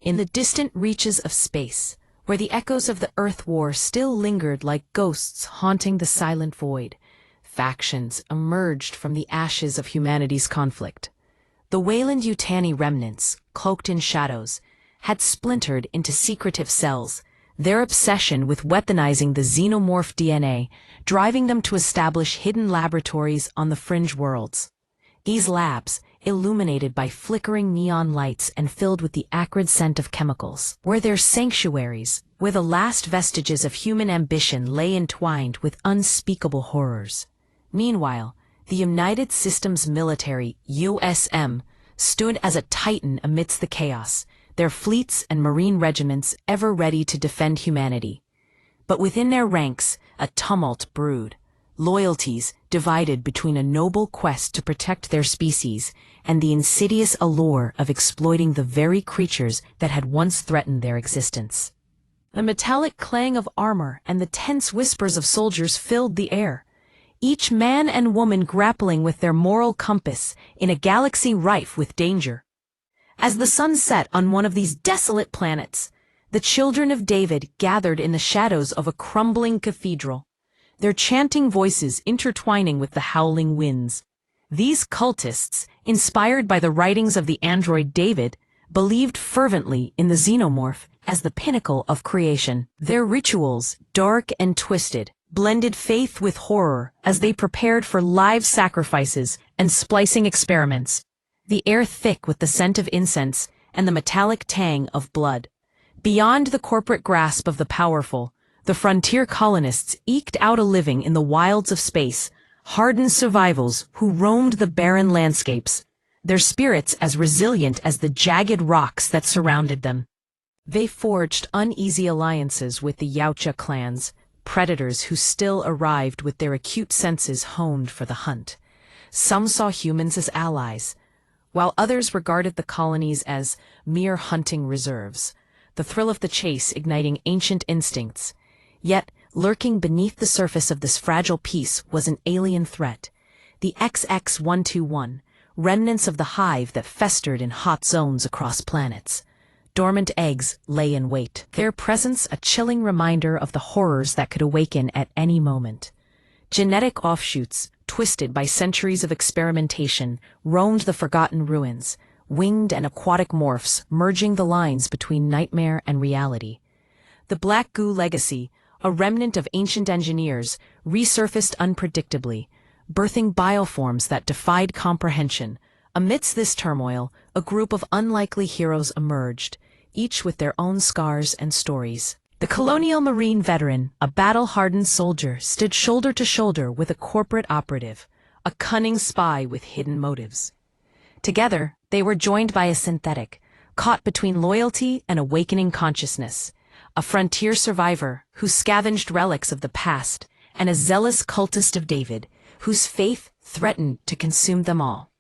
In the distant reaches of space, where the echoes of the Earth War still lingered like ghosts haunting the silent void, factions emerged from the ashes of humanity's conflict. The Weyland-Yutani remnants, cloaked in shadows, had splintered into secretive cells, their obsession with weaponizing the xenomorph DNA driving them to establish hidden laboratories on the fringe worlds. These labs, illuminated by flickering neon lights and filled with the acrid scent of chemicals, were their sanctuaries, where the last vestiges of human ambition lay entwined with unspeakable horrors. Meanwhile, the United Systems Military, USM, stood as a titan amidst the chaos, their fleets and marine regiments ever ready to defend humanity. But within their ranks, a tumult brewed. Loyalties divided between a noble quest to protect their species and the insidious allure of exploiting the very creatures that had once threatened their existence. The metallic clang of armor and the tense whispers of soldiers filled the air, each man and woman grappling with their moral compass in a galaxy rife with danger. As the sun set on one of these desolate planets, the children of David gathered in the shadows of a crumbling cathedral, their chanting voices intertwining with the howling winds. These cultists, inspired by the writings of the android David, believed fervently in the xenomorph as the pinnacle of creation. Their rituals, dark and twisted, blended faith with horror as they prepared for live sacrifices and splicing experiments, the air thick with the scent of incense and the metallic tang of blood. Beyond the corporate grasp of the powerful, the frontier colonists eked out a living in the wilds of space, hardened survivals who roamed the barren landscapes, their spirits as resilient as the jagged rocks that surrounded them. They forged uneasy alliances with the Yautja clans, predators who still arrived with their acute senses honed for the hunt. Some saw humans as allies, while others regarded the colonies as mere hunting reserves, the thrill of the chase igniting ancient instincts. Yet, lurking beneath the surface of this fragile peace was an alien threat, the XX-121, remnants of the hive that festered in hot zones across planets. Dormant eggs lay in wait, their presence a chilling reminder of the horrors that could awaken at any moment. Genetic offshoots, twisted by centuries of experimentation, roamed the forgotten ruins, winged and aquatic morphs merging the lines between nightmare and reality. The Black Goo legacy, a remnant of ancient engineers, resurfaced unpredictably, birthing bioforms that defied comprehension. Amidst this turmoil, a group of unlikely heroes emerged, each with their own scars and stories. The colonial marine veteran, a battle-hardened soldier, stood shoulder to shoulder with a corporate operative, a cunning spy with hidden motives. Together, they were joined by a synthetic, caught between loyalty and awakening consciousness, a frontier survivor who scavenged relics of the past, and a zealous cultist of David, whose faith threatened to consume them all.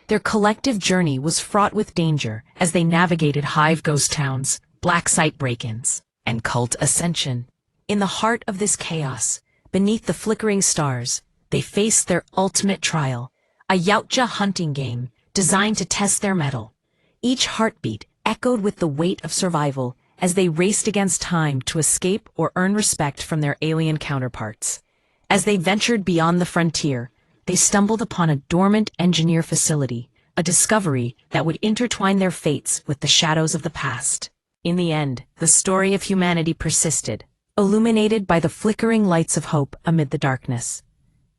Their collective journey was fraught with danger as they navigated hive ghost towns, black site break-ins, and cult ascension. In the heart of this chaos, beneath the flickering stars, they faced their ultimate trial, a Yautja hunting game designed to test their mettle. Each heartbeat echoed with the weight of survival as they raced against time to escape or earn respect from their alien counterparts. As they ventured beyond the frontier, they stumbled upon a dormant engineer facility, a discovery that would intertwine their fates with the shadows of the past. In the end, the story of humanity persisted, illuminated by the flickering lights of hope amid the darkness.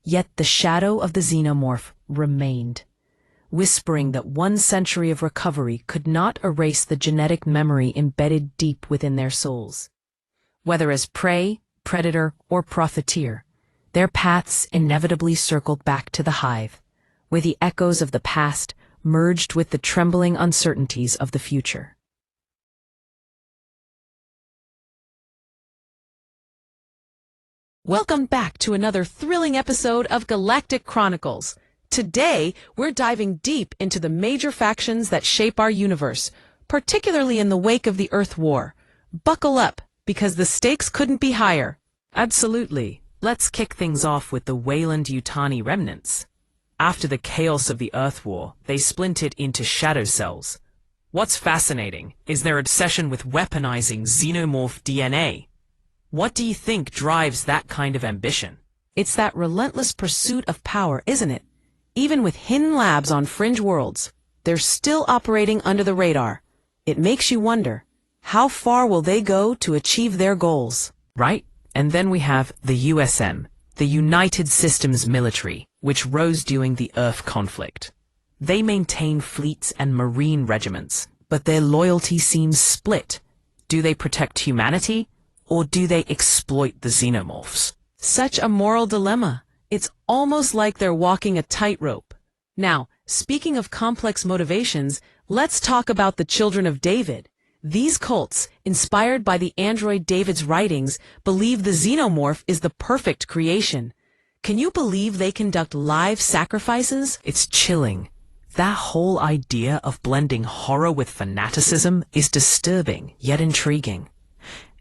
Yet the shadow of the xenomorph remained, whispering that 1 century of recovery could not erase the genetic memory embedded deep within their souls. Whether as prey, predator, or profiteer, their paths inevitably circled back to the hive, where the echoes of the past merged with the trembling uncertainties of the future. Welcome back to another thrilling episode of Galactic Chronicles. Today, we're diving deep into the major factions that shape our universe, particularly in the wake of the Earth War. Buckle up, because the stakes couldn't be higher. Absolutely. Let's kick things off with the Weyland-Yutani remnants. After the chaos of the Earth War, they splintered into shadow cells, What's fascinating is their obsession with weaponizing xenomorph DNA. What do you think drives that kind of ambition? It's that relentless pursuit of power, isn't it? Even with hidden labs on fringe worlds, they're still operating under the radar. It makes you wonder, how far will they go to achieve their goals? Right? And then we have the USM, the United Systems Military, which rose during the Earth conflict. They maintain fleets and marine regiments, but their loyalty seems split. Do they protect humanity, or do they exploit the xenomorphs? Such a moral dilemma. It's almost like they're walking a tightrope. Now, speaking of complex motivations, let's talk about the Children of David. These cults, inspired by the android David's writings, believe the xenomorph is the perfect creation. Can you believe they conduct live sacrifices? It's chilling. That whole idea of blending horror with fanaticism is disturbing, yet intriguing.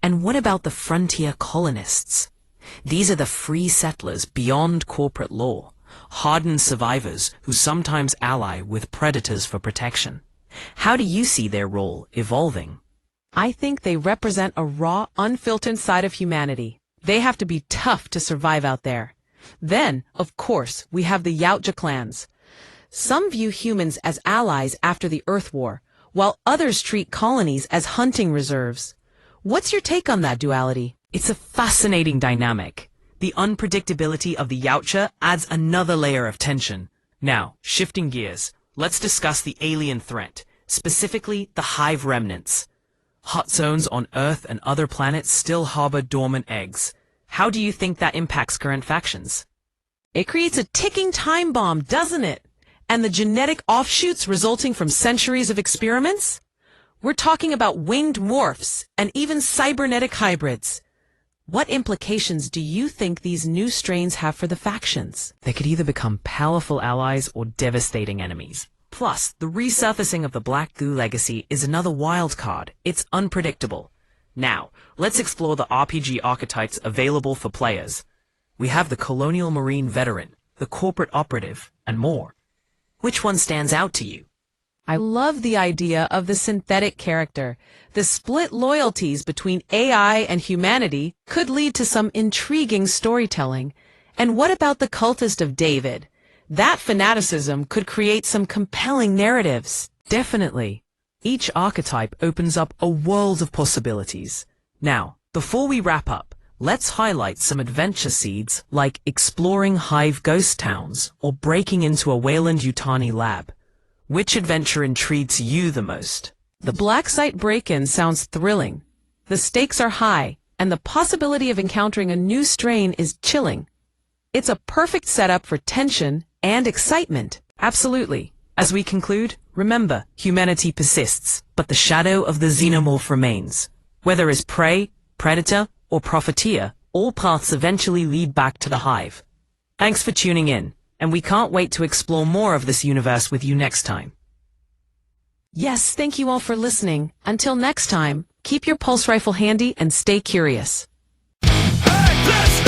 And what about the frontier colonists? These are the free settlers beyond corporate law, hardened survivors who sometimes ally with predators for protection. How do you see their role evolving? I think they represent a raw, unfiltered side of humanity. They have to be tough to survive out there. Then, of course, we have the Yautja clans. Some view humans as allies after the Earth War, while others treat colonies as hunting reserves. What's your take on that duality? It's a fascinating dynamic. The unpredictability of the Yautja adds another layer of tension. Now, shifting gears, let's discuss the alien threat, specifically the Hive remnants. Hot zones on Earth and other planets still harbor dormant eggs. How do you think that impacts current factions? It creates a ticking time bomb, doesn't it? And the genetic offshoots resulting from centuries of experiments? We're talking about winged morphs and even cybernetic hybrids. What implications do you think these new strains have for the factions? They could either become powerful allies or devastating enemies. Plus, the resurfacing of the Black Goo legacy is another wild card. It's unpredictable. Now, let's explore the RPG archetypes available for players. We have the Colonial Marine Veteran, the Corporate Operative, and more. Which one stands out to you? I love the idea of the synthetic character. The split loyalties between AI and humanity could lead to some intriguing storytelling. And what about the Cultist of David? That fanaticism could create some compelling narratives. Definitely. Each archetype opens up a world of possibilities. Now, before we wrap up, let's highlight some adventure seeds like exploring Hive ghost towns or breaking into a Weyland-Yutani lab. Which adventure intrigues you the most? The Black Site break-in sounds thrilling. The stakes are high, and the possibility of encountering a new strain is chilling. It's a perfect setup for tension and excitement. Absolutely. As we conclude, remember, humanity persists, but the shadow of the xenomorph remains. Whether as prey, predator, or profiteer, all paths eventually lead back to the Hive. Thanks for tuning in, and we can't wait to explore more of this universe with you next time. Yes, thank you all for listening. Until next time, keep your pulse rifle handy and stay curious. Hey,